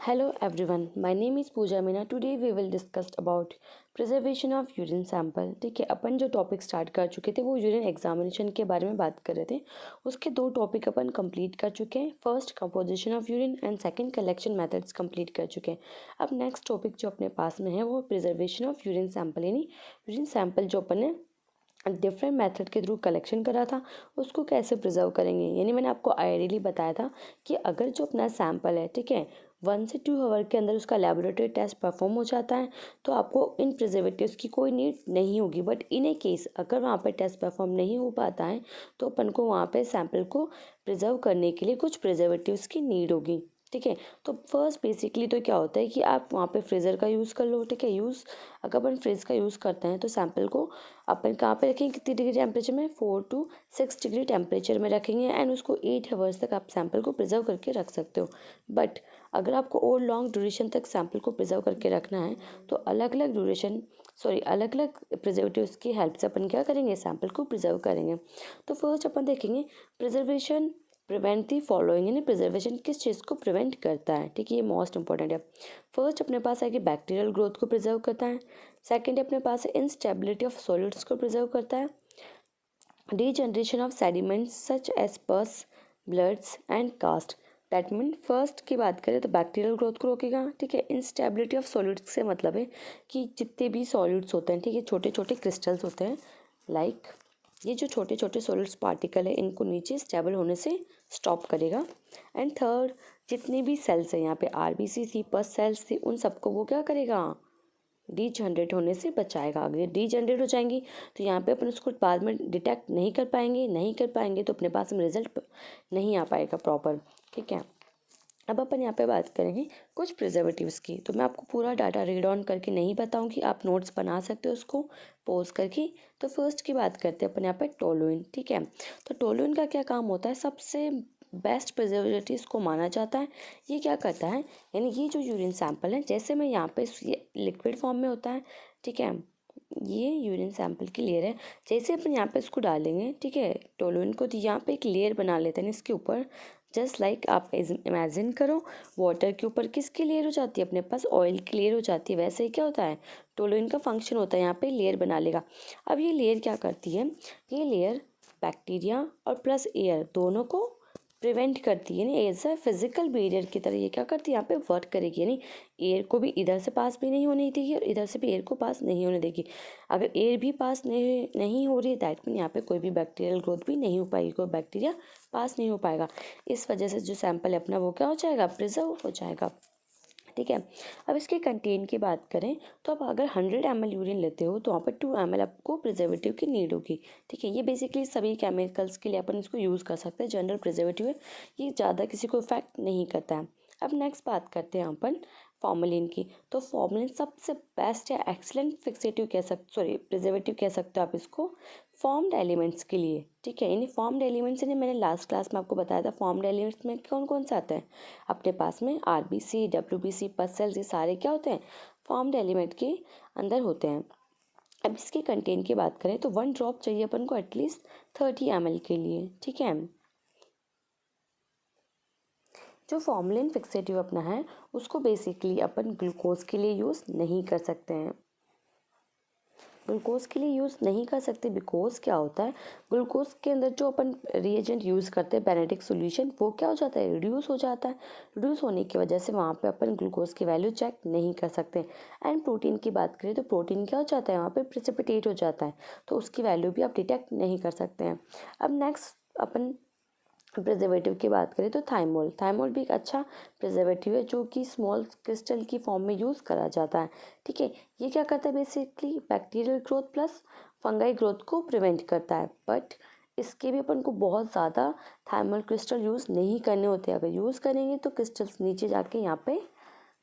Hello everyone, my name is Pooja Meena. Today we will discuss about preservation of urine sample. ठीक है, अपन जो topic start कर चुके थे वो यूरिन एग्जामिनेशन के बारे में बात कर रहे थे। उसके दो टॉपिक अपन कंप्लीट कर चुके हैं। First composition of urine and second collection methods complete कर चुके हैं। अब नेक्स्ट टॉपिक जो अपने पास में है वो प्रिजर्वेशन ऑफ यूरिन सैंपल, यानी यूरिन सैंपल जो अपन ने डिफरेंट मेथड के थ्रू कलेक्शन करा था उसको कैसे प्रिजर्व करेंगे। यानी मैंने आपको आइडियली बताया था कि अगर जो अपना सैंपल है, ठीक है, 1 से 2 आवर के अंदर उसका लेबोरेटरी टेस्ट परफॉर्म हो जाता है तो आपको इन प्रिजर्वेटिव्स की कोई नीड नहीं होगी। बट इन ए केस अगर वहाँ पे टेस्ट परफॉर्म नहीं हो पाता है तो अपन को वहाँ पे सैंपल को प्रिजर्व करने के लिए कुछ प्रिजर्वेटिव्स की नीड होगी। ठीक है, तो फर्स्ट बेसिकली तो क्या होता है कि आप वहाँ पे फ्रीज़र का यूज़ कर लो। ठीक है, अगर अपन फ्रिज का यूज़ करते हैं तो सैंपल को अपन कहाँ पे रखेंगे, कितनी डिग्री टेम्परेचर में, 4 to 6 डिग्री टेम्परेचर में रखेंगे एंड उसको 8 आवर्स तक आप सैंपल को प्रिजर्व करके रख सकते हो। बट अगर आपको और लॉन्ग ड्यूरेशन तक सैंपल को प्रिजर्व करके रखना है तो अलग अलग प्रिजर्वेटिव्स की हेल्प से अपन क्या करेंगे, सैंपल को प्रिजर्व करेंगे। तो फर्स्ट अपन देखेंगे प्रिजर्वेशन प्रिवेंट दी फॉलोइंग, यानी प्रिजर्वेशन किस चीज़ को प्रिवेंट करता है। ठीक है, ये मोस्ट इंपॉर्टेंट है। फर्स्ट अपने पास है कि बैक्टीरियल ग्रोथ को प्रिजर्व करता है। सेकंड अपने पास है इंस्टेबिलिटी ऑफ सॉलिड्स को प्रिजर्व करता है। Degeneration of sediments such as pus, bloods and cast. That mean first की बात करें तो बैक्टीरियल ग्रोथ को रोकेगा। ठीक है, इंस्टेबिलिटी ऑफ सॉलिड्स से मतलब है कि जितने भी सॉलिड्स होते हैं, ठीक है, छोटे छोटे क्रिस्टल्स होते हैं, लाइक ये जो छोटे छोटे सॉलिड्स पार्टिकल है इनको नीचे स्टेबल होने से स्टॉप करेगा। एंड थर्ड, जितनी भी सेल्स हैं यहाँ पे आरबीसी थी, पस सेल्स थी, उन सबको वो क्या करेगा, डीजनरेट होने से बचाएगा। अगर डीजनरेट हो जाएंगी तो यहाँ पे अपन उसको बाद में डिटेक्ट नहीं कर पाएंगे तो अपने पास में रिजल्ट नहीं आ पाएगा प्रॉपर। ठीक है, अब अपन यहाँ पे बात करेंगे कुछ प्रिजर्वेटिव्स की। तो मैं आपको पूरा डाटा रीड ऑन करके नहीं बताऊंगी, आप नोट्स बना सकते हो उसको पोज करके। तो फर्स्ट की बात करते हैं अपन यहाँ पे टोलुइन। ठीक है, तो टोलुइन का क्या काम होता है, सबसे बेस्ट प्रिजर्वेटिव इसको माना जाता है। ये क्या करता है, यानी ये जो यूरिन सैंपल है, जैसे मैं यहाँ पे ये लिक्विड फॉर्म में होता है, ठीक है, ये यूरिन सैंपल की लेयर है, जैसे अपन यहाँ पे इसको डालेंगे, ठीक है, टोलुइन को, तो यहाँ पे एक लेयर बना लेते हैं इसके ऊपर। जस्ट लाइक आप इमेजिन करो वाटर के ऊपर किसकी लेयर हो जाती है, अपने पास ऑयल की लेयर हो जाती है, वैसे ही क्या होता है, टोलुइन का फंक्शन होता है यहाँ पे लेयर बना लेगा। अब ये लेयर क्या करती है, ये लेयर बैक्टीरिया और प्लस एयर दोनों को प्रिवेंट करती है, यानी एज अ फिजिकल बैरियर की तरह ये क्या करती है, यहाँ पे वर्क करेगी। यानी एयर को भी इधर से पास भी नहीं होने देगी और इधर से भी एयर को पास नहीं होने देगी। अगर एयर भी पास नहीं हो रही है दैट मीन यहाँ पे कोई भी बैक्टीरियल ग्रोथ भी नहीं हो पाएगी, कोई बैक्टीरिया पास नहीं हो पाएगा। इस वजह से जो सैंपल है अपना वो क्या हो जाएगा, प्रिजर्व हो जाएगा। ठीक है, अब इसके कंटेंट की बात करें तो आप अगर 100 ml यूरिन लेते हो तो वहाँ पर 2 ml आपको प्रिजर्वेटिव की नीड होगी। ठीक है, ये बेसिकली सभी केमिकल्स के लिए अपन इसको यूज़ कर सकते हैं, जनरल प्रिजर्वेटिव है, ये ज़्यादा किसी को इफेक्ट नहीं करता है। अब नेक्स्ट बात करते हैं अपन फॉर्मेलिन की। तो फॉर्मेलिन सबसे बेस्ट या एक्सलेंट फिक्सेटिव कह सकते, सॉरी प्रिजर्वेटिव कह सकते हो आप इसको फॉर्म्ड एलिमेंट्स के लिए। ठीक है, यानी फॉर्म्ड एलिमेंट्स, यानी मैंने लास्ट क्लास में आपको बताया था फॉर्म्ड एलिमेंट्स में कौन कौन सा आता है अपने पास में, आरबीसी, डब्ल्यूबीसी, पस सेल्स, ये सारे क्या होते हैं, फॉर्म्ड एलिमेंट के अंदर होते हैं। अब इसके कंटेंट की बात करें तो 1 ड्रॉप चाहिए अपन को एटलीस्ट 30 ml के लिए। ठीक है, जो फॉर्मेलिन फिक्सेटिव अपना है उसको बेसिकली अपन ग्लूकोज के लिए यूज़ नहीं कर सकते हैं। ग्लूकोज के लिए यूज़ नहीं कर सकते बिकॉज क्या होता है, ग्लूकोज के अंदर जो अपन रिएजेंट यूज़ करते हैं बेनेडिक सॉल्यूशन, वो क्या हो जाता है, रिड्यूस हो जाता है। रिड्यूस होने की वजह से वहाँ पे अपन ग्लूकोज की वैल्यू चेक नहीं कर सकते। एंड प्रोटीन की बात करें तो प्रोटीन क्या हो जाता है, वहाँ पे प्रिसिपिटेट हो जाता है, तो उसकी वैल्यू भी आप डिटेक्ट नहीं कर सकते हैं। अब नेक्स्ट अपन प्रिजर्वेटिव की बात करें तो थाइमोल भी एक अच्छा प्रिजर्वेटिव है जो कि स्मॉल क्रिस्टल की फॉर्म में यूज़ करा जाता है। ठीक है, ये क्या करता है, basically bacterial growth plus fungi growth को प्रिवेंट करता है। बट इसके भी अपन को बहुत ज़्यादा थाइमोल क्रिस्टल यूज़ नहीं करने होते, अगर यूज़ करेंगे तो क्रिस्टल्स नीचे जाके यहाँ पे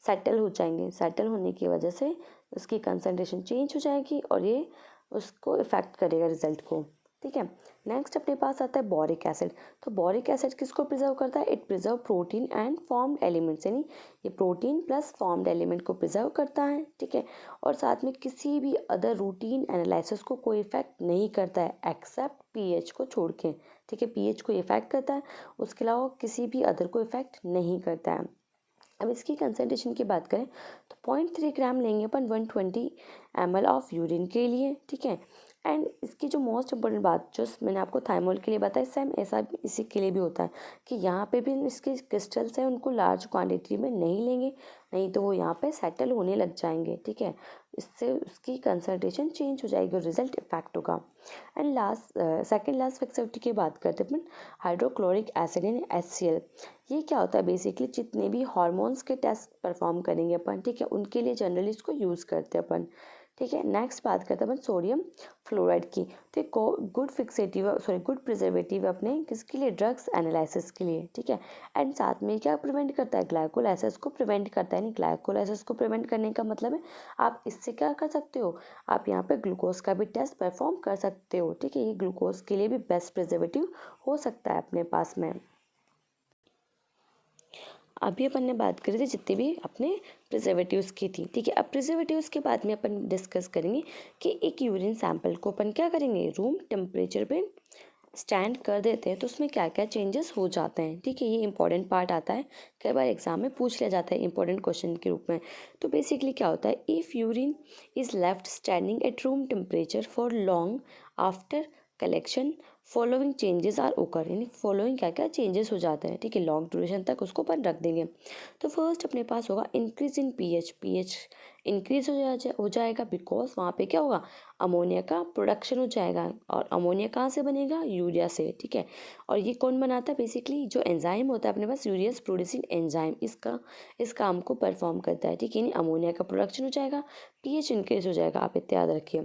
सेटल हो जाएंगे। सेटल होने की वजह से उसकी कंसनट्रेशन चेंज हो जाएगी और ये उसको इफ़ेक्ट करेगा रिजल्ट को। ठीक है, नेक्स्ट अपने पास आता है बोरिक एसिड। तो बोरिक एसिड किसको प्रिजर्व करता है, it preserve protein and formed elements, यानी ये प्रोटीन प्लस फॉर्म्ड एलिमेंट को प्रिजर्व करता है। ठीक है, और साथ में किसी भी अदर रूटीन एनालिसिस को कोई इफेक्ट नहीं करता है एक्सेप्ट पीएच को छोड़ के। ठीक है, पीएच को इफेक्ट करता है, उसके अलावा किसी भी अदर को इफेक्ट नहीं करता है। अब इसकी कंसंट्रेशन की बात करें तो 0.3 ग्राम लेंगे अपन 120 ml ऑफ यूरिन के लिए, ठीक है। एंड इसकी जो मोस्ट इम्पोर्टेंट बात जो मैंने आपको थाइमोल के लिए बताया, सेम ऐसा इसी के लिए भी होता है कि यहाँ पे भी इसके क्रिस्टल्स हैं उनको लार्ज क्वांटिटी में नहीं लेंगे, नहीं तो वो यहाँ पे सेटल होने लग जाएंगे, ठीक है। इससे उसकी कंसंट्रेशन चेंज हो जाएगी और रिजल्ट इफेक्ट होगा। एंड लास्ट सेकेंड लास्ट फैक्टिविटी की बात करते हैं अपन, हाइड्रोक्लोरिक एसिड इन HCl। ये क्या होता है, बेसिकली जितने भी हार्मोन्स के टेस्ट परफॉर्म करेंगे अपन, ठीक है, उनके लिए जनरली इसको यूज़ करते हैं अपन, ठीक है। नेक्स्ट बात करते हैं अपन सोडियम फ्लोराइड की। तो एक गुड गुड प्रिजर्वेटिव अपने किसके लिए, ड्रग्स एनालिसिस के लिए, ठीक है। एंड साथ में क्या प्रिवेंट करता है, ग्लाइकोलाइसिस को प्रिवेंट करता है। नहीं, ग्लाइकोलाइसिस को प्रिवेंट करने का मतलब है आप इससे क्या कर सकते हो, आप यहाँ पे ग्लूकोज का भी टेस्ट परफॉर्म कर सकते हो, ठीक है। ये ग्लूकोज के लिए भी बेस्ट प्रिजर्वेटिव हो सकता है अपने पास में। अभी अपन ने बात करी थी जितने भी अपने प्रिजर्वेटिव्स की थी, ठीक है। अब प्रिजर्वेटिव्स के बाद में अपन डिस्कस करेंगे कि एक यूरिन सैंपल को अपन क्या करेंगे, रूम टेम्परेचर पे स्टैंड कर देते हैं तो उसमें क्या क्या चेंजेस हो जाते हैं, ठीक है। ये इंपॉर्टेंट पार्ट आता है, कई बार एग्जाम में पूछ लिया जाता है इंपॉर्टेंट क्वेश्चन के रूप में। तो बेसिकली क्या होता है, if urine is left standing at room temperature for long after collection following changes are occur, यानी फॉलोइंग क्या क्या चेंजेस हो जाते हैं, ठीक है, लॉन्ग ड्यूरेशन तक उसको अपन रख देंगे। तो फर्स्ट अपने पास होगा इंक्रीज इन पीएच इंक्रीज हो जाएगा बिकॉज वहाँ पे क्या होगा, अमोनिया का प्रोडक्शन हो जाएगा। और अमोनिया कहाँ से बनेगा, यूरिया से, ठीक है। और ये कौन बनाता है, बेसिकली जो एंजाइम होता है अपने पास, यूरियस प्रोड्यूसिंग एंजाइम, इस काम को परफॉर्म करता है, ठीक है। यानी अमोनिया का प्रोडक्शन हो जाएगा, पीएच इंक्रीज हो जाएगा, आप इतना याद रखिए।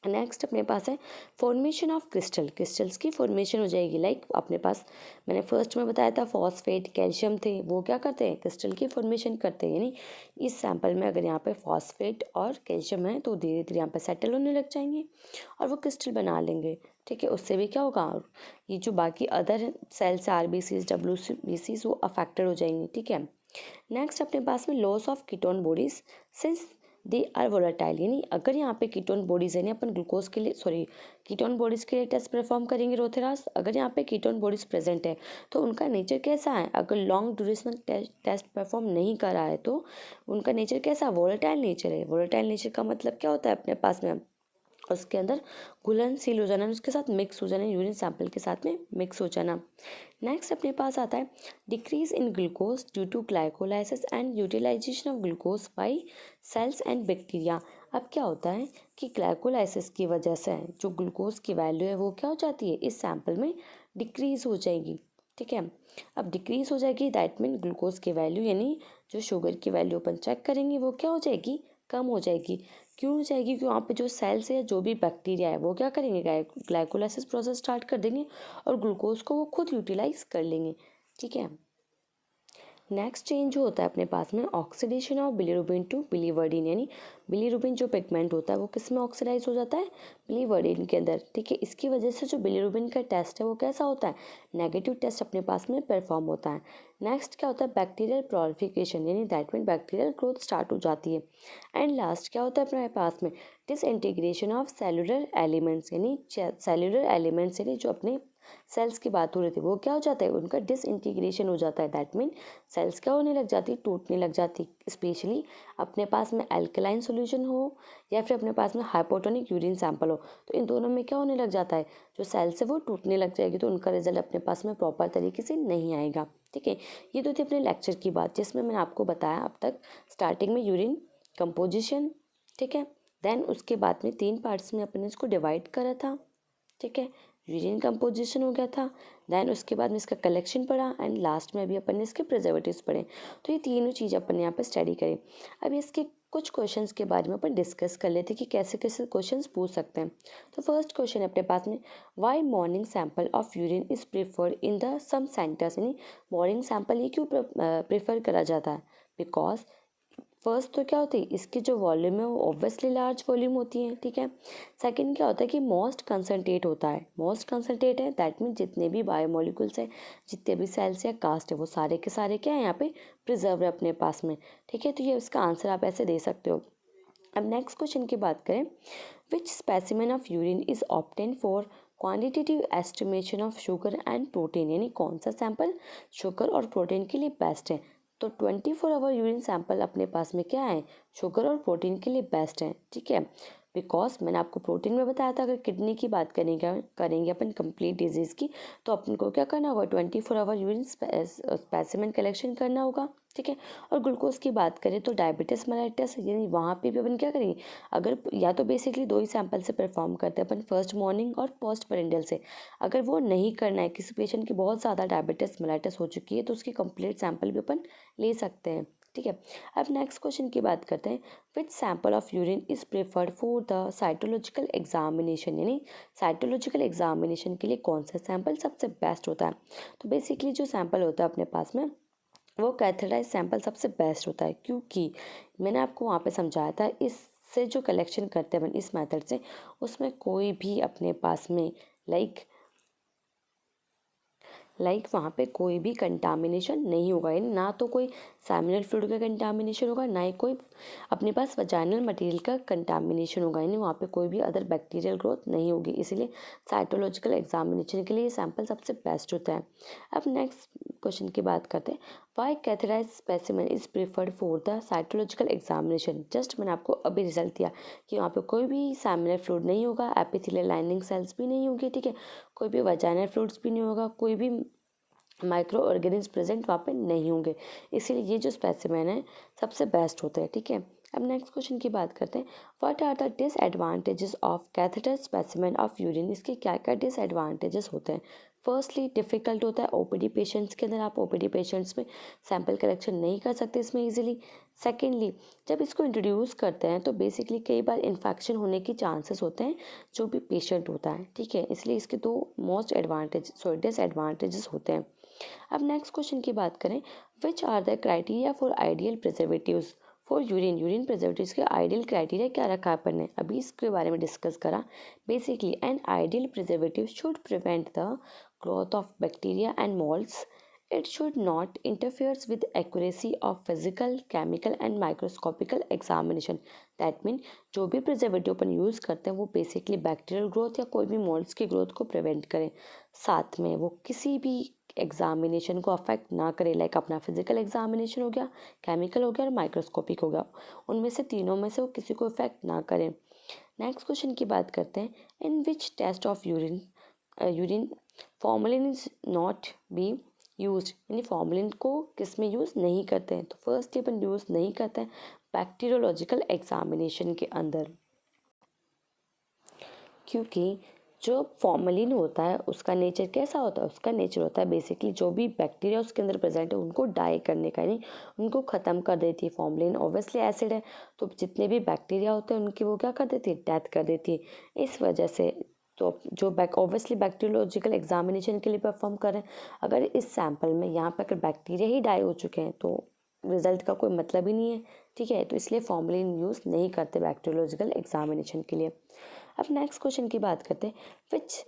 नेक्स्ट अपने पास है फॉर्मेशन ऑफ क्रिस्टल्स की फॉर्मेशन हो जाएगी। लाइक अपने पास मैंने फर्स्ट में बताया था फॉस्फेट कैल्शियम थे, वो क्या करते हैं, क्रिस्टल की फॉर्मेशन करते हैं। यानी इस सैंपल में अगर यहाँ पे फॉस्फेट और कैल्शियम है तो धीरे धीरे यहाँ पे सेटल होने लग जाएंगे और वो क्रिस्टल बना लेंगे, ठीक है। उससे भी क्या होगा, ये जो बाकी अदर सेल्स RBCs WBCs वो अफेक्टेड हो जाएंगे, ठीक है। नेक्स्ट अपने पास में loss of ketone bodies since they are volatile, यानी अगर यहाँ पे कीटोन बॉडीज है, अपन ग्लूकोज के लिए कीटोन बॉडीज के लिए टेस्ट परफॉर्म करेंगे रोथेरास, अगर यहाँ पे कीटोन बॉडीज प्रेजेंट है तो उनका नेचर कैसा है, अगर लॉन्ग ड्यूरेशन टेस्ट परफॉर्म नहीं करा है तो उनका नेचर कैसा, वोलेटाइल नेचर है। वोलेटाइल नेचर का मतलब क्या होता है अपने पास में, उसके अंदर घुलनशील हो जाना, उसके साथ मिक्स हो जाना, यूरिन सैंपल के साथ में मिक्स हो जाना। नेक्स्ट अपने पास आता है decrease in glucose due to glycolysis and utilisation of glucose by cells and bacteria. अब क्या होता है कि ग्लाइकोलाइसिस की वजह से जो ग्लूकोज की वैल्यू है वो क्या हो जाती है, इस सैंपल में डिक्रीज हो जाएगी, ठीक है। अब डिक्रीज हो जाएगी दैट मीन ग्लूकोज की वैल्यू, यानी जो शुगर की वैल्यू अपन चेक करेंगे वो क्या हो जाएगी, कम हो जाएगी। क्यों हो जाएगी, क्योंकि वहाँ पे जो सेल्स है जो भी बैक्टीरिया है वो क्या करेंगे, ग्लाइकोलाइसिस प्रोसेस स्टार्ट कर देंगे और ग्लूकोज को वो खुद यूटिलाइज कर लेंगे, ठीक है। नेक्स्ट चेंज जो होता है अपने पास में oxidation of bilirubin to biliverdin, यानी बिलीरुबिन जो पिगमेंट होता है वो किस में ऑक्सीडाइज हो जाता है, बिलीवर्डिन के अंदर, ठीक है। इसकी वजह से जो बिलीरुबिन का टेस्ट है वो कैसा होता है, नेगेटिव टेस्ट अपने पास में परफॉर्म होता है। नेक्स्ट क्या होता है बैक्टीरियल प्रोलिफिकेशन, यानी that mean bacterial growth start हो जाती है। एंड लास्ट क्या होता है अपने पास में डिसइंटीग्रेशन ऑफ सेलुलर एलिमेंट्स, यानी सेलुलर एलिमेंट्स यानी जो अपने सेल्स की बात हो रही थी वो क्या हो जाता है, उनका डिसइंटीग्रेशन हो जाता है। दैट मीन सेल्स क्या होने लग जाती, टूटने लग जाती। स्पेशली अपने पास में एल्कलाइन सॉल्यूशन हो या फिर अपने पास में हाइपोटोनिक यूरिन सैंपल हो, तो इन दोनों में क्या होने लग जाता है, जो सेल्स है वो टूटने लग जाएगी, तो उनका रिजल्ट अपने पास में प्रॉपर तरीके से नहीं आएगा, ठीक है। ये तो थी अपने लेक्चर की बात जिसमें मैंने आपको बताया अब तक स्टार्टिंग में यूरिन कंपोजिशन, ठीक है। देन उसके बाद में 3 पार्ट्स में अपने इसको डिवाइड करा था, ठीक है। यूरिन कंपोजिशन हो गया था, देन उसके बाद में इसका कलेक्शन पढ़ा एंड लास्ट में अभी अपन ने इसके प्रिजर्वेटिव्स पढ़े। तो ये तीनों चीज़ अपन ने यहाँ पे स्टडी करी। अब इसके कुछ क्वेश्चंस के बारे में अपन डिस्कस कर लेते कि कैसे कैसे क्वेश्चंस पूछ सकते हैं। तो फर्स्ट क्वेश्चन है अपने पास में why morning sample of urine is preferred in the some centres, यानी मॉर्निंग सैंपल ये क्यों प्रेफर करा जाता है, बिकॉज फर्स्ट तो क्या होती है इसकी जो वॉल्यूम है वो ऑब्वियसली लार्ज वॉल्यूम होती है, ठीक है। सेकंड क्या होता है कि मोस्ट कंसनट्रेट होता है, मोस्ट कंसनट्रेट है दैट मीन जितने भी बायोमोलिकुल्स है, जितने भी सेल्स या कास्ट है वो सारे के सारे क्या है यहाँ पे प्रिजर्व है अपने पास में, ठीक है। तो ये इसका आंसर आप ऐसे दे सकते हो। अब नेक्स्ट क्वेश्चन की बात करें which specimen of urine is obtain for quantitative estimation of sugar and protein, यानी कौन सा सैंपल शुगर और प्रोटीन के लिए बेस्ट है। तो 24 आवर यूरिन सैंपल अपने पास में क्या है, शुगर और प्रोटीन के लिए बेस्ट है, ठीक है। बिकॉज मैंने आपको प्रोटीन में बताया था, अगर किडनी की बात करेंगे अपन कंप्लीट डिजीज़ की, तो अपन को क्या करना होगा, 24 आवर यूरिन स्पेसिमेन कलेक्शन करना होगा, ठीक है। और ग्लूकोज की बात करें तो डायबिटीज मेलाइटस, यानी वहाँ पे भी अपन क्या करेंगे, अगर या तो बेसिकली दो ही सैंपल से परफॉर्म करते हैं अपन, फर्स्ट मॉर्निंग और पोस्ट पेरेंडियल से। अगर वो नहीं करना है, किसी पेशेंट की बहुत ज़्यादा डायबिटीज मेलाइटस हो चुकी है, तो उसकी कंप्लीट सैंपल भी अपन ले सकते हैं, ठीक है। अब नेक्स्ट क्वेश्चन की बात करते हैं, which sample of urine is preferred for the cytological examination, यानी साइटोलॉजिकल एग्जामिनेशन के लिए कौन सा सैंपल सबसे बेस्ट होता है। तो बेसिकली जो सैंपल होता है अपने पास में, वो कैथेटराइज सैंपल सबसे बेस्ट होता है, क्योंकि मैंने आपको वहाँ पे समझाया था, इससे जो कलेक्शन करते हैं इस मेथड से, उसमें कोई भी अपने पास में लाइक वहाँ पे कोई भी कंटामिनेशन नहीं होगा, यानी ना तो कोई सैमिनल फ्लूइड का कंटामिनेशन होगा, ना ही कोई अपने पास वजाइनल मटेरियल का कंटामिनेशन होगा, यानी वहाँ पे कोई भी अदर बैक्टीरियल ग्रोथ नहीं होगी। इसीलिए साइटोलॉजिकल एग्जामिनेशन के लिए ये सैंपल सबसे बेस्ट होता है। अब नेक्स्ट क्वेश्चन की बात करते हैं, why catheterize specimen is preferred for the cytological examination. Just मैंने आपको अभी रिजल्ट दिया कि वहाँ पे कोई भी सैमिनल फ्लूइड नहीं होगा, एपिथेलियल लाइनिंग सेल्स भी नहीं होगी, ठीक है, कोई भी वजाइनल फ्लूइड्स भी नहीं होगा, कोई भी माइक्रो ऑर्गेनिज्म प्रेजेंट वहाँ पे नहीं होंगे, इसीलिए ये जो स्पेसिमेन है सबसे बेस्ट होता है, ठीक है। अब नेक्स्ट क्वेश्चन की बात करते हैं, what are the disadvantages of catheter specimen of urine. इसके क्या क्या डिसएडवांटेजेस होते हैं। फर्स्टली डिफ़िकल्ट होता है ओपीडी पेशेंट्स के अंदर, आप ओपीडी पेशेंट्स में सैंपल कलेक्शन नहीं कर सकते इसमें ईजिली। सेकेंडली, जब इसको इंट्रोड्यूस करते हैं तो बेसिकली कई बार इन्फेक्शन होने की चांसेस होते हैं जो भी पेशेंट होता है, ठीक है, इसलिए इसके दो डिसएडवांटेजेस होते हैं। अब नेक्स्ट क्वेश्चन की बात करें, which are the criteria for ideal preservatives for urine preservatives के आइडियल क्राइटेरिया क्या रखा है अपन ने, अभी इसके बारे में डिस्कस करा। Basically an ideal preservative should prevent the growth of bacteria and moulds, it should not interferes with accuracy of physical, chemical and microscopical examination. That mean जो भी प्रिजर्वेटिव अपन यूज़ करते हैं वो बेसिकली बैक्टीरियल ग्रोथ या कोई भी moulds की growth को प्रिवेंट करें, साथ में वो किसी भी एग्जामिनेशन को अफेक्ट ना करे, लाइक अपना फिजिकल एग्जामिनेशन हो गया, केमिकल हो गया और माइक्रोस्कोपिक हो गया, उनमें से तीनों में से वो किसी को इफेक्ट ना करें। नेक्स्ट क्वेश्चन की बात करते हैं, in which test of urine formalin is not be use, यानी फॉर्मेलिन को किस में यूज़ नहीं करते हैं। तो फर्स्ट अपन यूज़ नहीं करते हैं बैक्टीरियोलॉजिकल एग्जामिनेशन के अंदर, क्योंकि जो फॉर्मेलिन होता है उसका नेचर कैसा होता है, उसका नेचर होता है बेसिकली जो भी बैक्टीरिया उसके अंदर प्रेजेंट है उनको डाई करने का, यानी उनको ख़त्म कर देती है। फॉर्मेलिन ऑब्वियसली एसिड है, तो जितने भी बैक्टीरिया होते हैं उनकी वो क्या कर देती है, डेथ कर देती है। इस वजह से तो जो ऑब्वियसली बैक्टीरियोलॉजिकल एग्जामिनेशन के लिए परफॉर्म करें, अगर इस सैंपल में यहाँ पर अगर बैक्टीरिया ही डाई हो चुके हैं तो रिजल्ट का कोई मतलब ही नहीं है, ठीक है, तो इसलिए फॉर्मेलिन यूज़ नहीं करते बैक्टीरियोलॉजिकल एग्जामिनेशन के लिए। अब नेक्स्ट क्वेश्चन की बात करते हैं, which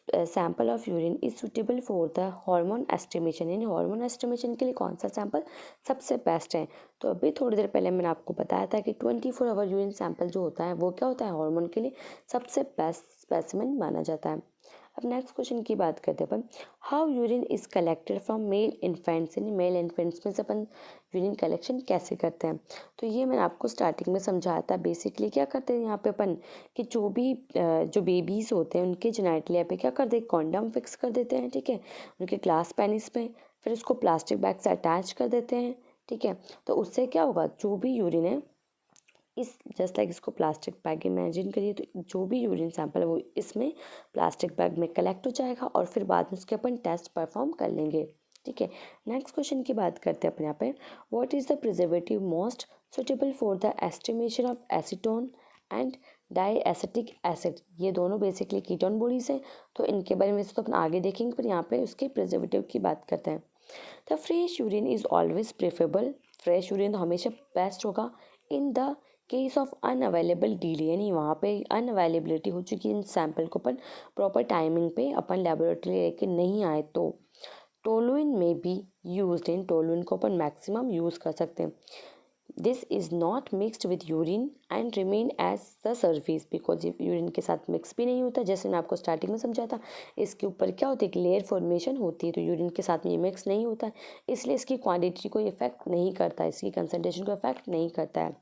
sample of urine is suitable for the hormone estimation, यानी हार्मोन एस्टिमेशन के लिए कौन सा सैंपल सबसे बेस्ट है। तो अभी थोड़ी देर पहले मैंने आपको बताया था कि 24 आवर यूरिन सैंपल जो होता है वो क्या होता है, हार्मोन के लिए सबसे बेस्ट स्पेसिमेन माना जाता है। अब नेक्स्ट क्वेश्चन की बात करते हैं अपन, how urine is collected from male infants, यानी मेल इन्फेंट्स में से अपन यूरिन कलेक्शन कैसे करते हैं। तो ये मैंने आपको स्टार्टिंग में समझाया था। बेसिकली क्या करते हैं यहाँ पे अपन कि जो बेबीज़ होते हैं उनके जेनिटलिया पे क्या कर देते, कॉन्डम फिक्स कर देते हैं, ठीक है, उनके ग्लास पेनिस पे, फिर उसको प्लास्टिक बैग से अटैच कर देते हैं, ठीक है। तो उससे क्या होगा, जो भी यूरिन है इस जस्ट लाइक इसको प्लास्टिक बैग इमेजिन करिए, तो जो भी यूरिन सैंपल है वो इसमें प्लास्टिक बैग में कलेक्ट हो जाएगा और फिर बाद में उसके अपन टेस्ट परफॉर्म कर लेंगे, ठीक है। नेक्स्ट क्वेश्चन की बात करते हैं अपने यहाँ पे, what is the preservative most suitable for the estimation of acetone and diacetic acid. ये दोनों बेसिकली कीटोन बॉडीज हैं, तो इनके बारे में तो अपन आगे देखेंगे, पर यहाँ पे उसके प्रिजर्वेटिव की बात करते हैं। The fresh urine is always preferable, fresh urine तो हमेशा बेस्ट होगा। In the case of unavailable delay, यानी वहाँ पे अनअवेलेबिलिटी हो चुकी है इन सैंपल को अपन प्रॉपर टाइमिंग पे अपन लेबोरेटरी लेके नहीं आए, तो टोलुइन में भी यूज, इन टोलुइन को अपन मैक्सिमम यूज़ कर सकते हैं। This is not mixed with urine and remain as the surface, because ये यूरिन के साथ मिक्स भी नहीं होता। जैसे मैं आपको स्टार्टिंग में समझा था, इसके ऊपर क्या होती है, एक लेयर फॉर्मेशन होती है, तो यूरिन के साथ में ये मिक्स नहीं होता है, इसलिए इसकी क्वांटिटी को इफेक्ट नहीं करता है, इसकी कंसनट्रेशन को इफेक्ट नहीं करता है।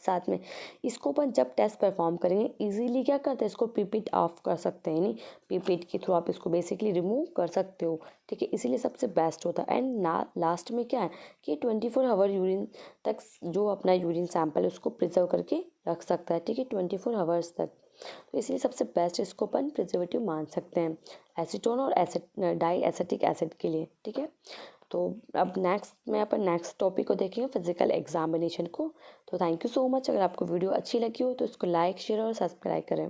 साथ में इसको अपन जब टेस्ट परफॉर्म करेंगे इजीली क्या करते हैं, इसको पीपीट ऑफ कर सकते हैं, यानी पीपीट के थ्रू आप इसको बेसिकली रिमूव कर सकते हो, ठीक है, इसीलिए सबसे बेस्ट होता है। एंड ना लास्ट में क्या है कि 24 आवर यूरिन तक जो अपना यूरिन सैंपल है उसको प्रिजर्व करके रख सकता है, ठीक है, 24 आवर्स तक। तो इसलिए सबसे बेस्ट इसको अपन प्रिजर्वेटिव मान सकते हैं एसीटोन और डाई एसिटिक एसिड के लिए, ठीक है। तो अब नेक्स्ट में अपन नेक्स्ट टॉपिक को देखेंगे, फिजिकल एग्जामिनेशन को। तो थैंक यू सो मच। अगर आपको वीडियो अच्छी लगी हो तो इसको लाइक शेयर और सब्सक्राइब करें।